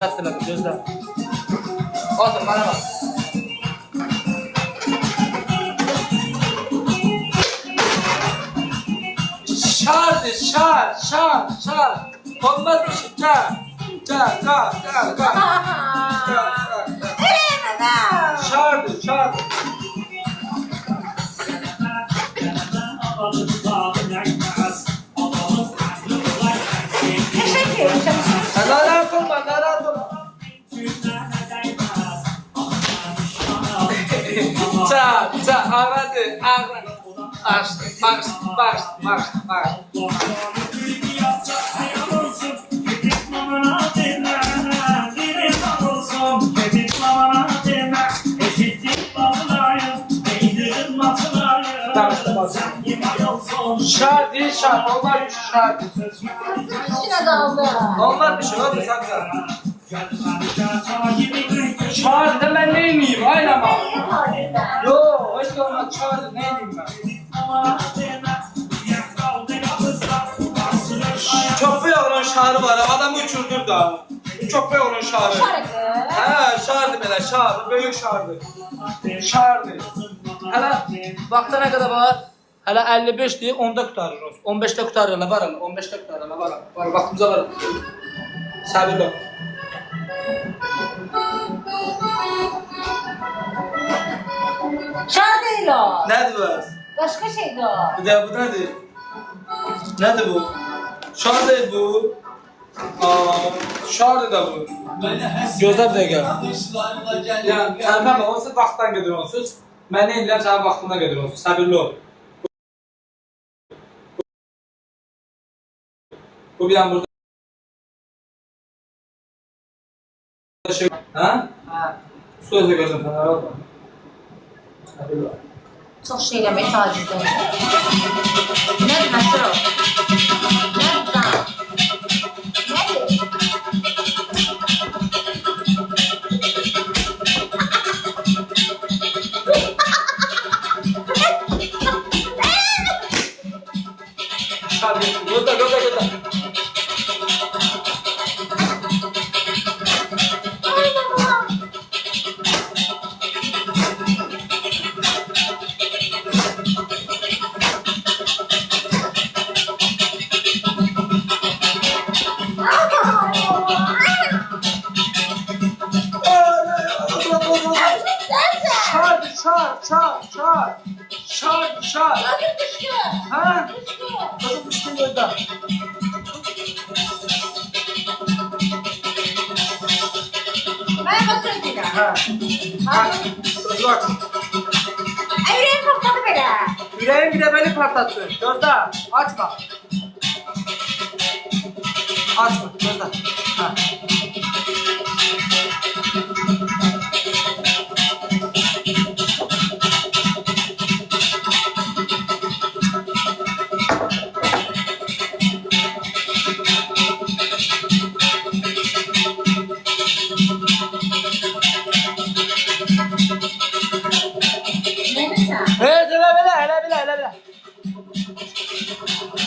Hatırladım gözler. Otur bana bak. Şar. Olmaz bir şey. Ka. Şardı. Teşekkür ederim. Narahat olma. Ağladı. Marş. Şart. Onlar bir şart. Üstüne daldı. Onlar bir şey. Hadi sakla. Çağırdı ben neyim? Aynen ama. Yo, hiç olmaz. Çağırdı neyim ben? Çok bir oğlun şarı var. Adam uçurdur da. Çok bir oğlun şarı. Şardı böyle şardı. Büyük şardı. Hala vakta ne kadar var? Hala 55 değil 10'da kurtarırız. 15'te kurtarırlar var ama. 15'te kurtarırlar var. Vaktimize var. Sabırlı ol. Şar değil o. Nedir bu? Başka şeydi o. Bu nedir? Nedir bu? Şar değil bu. Şar da bu. Gözler de gel. Yani tamam olsa vaxtdan gedir onsuz. Mən nə edirəm sənin vaxtına gedir onsuz. Səbirli ol. Bu bir an burada şey. Ha? Sözle gözüm sana rahat ol. Səbirli ol. Çok şey demek tacizde. Ne demektir o? Ne demektir? Gözler. Şar. Ha? Kadın düştün gözden. Merhaba söyleyeceğim. Ha. Gözü aç. Yüreğim patladı böyle. Yüreğin bir de beni patlatsın. Gözden. Açma. Gözden. Ha.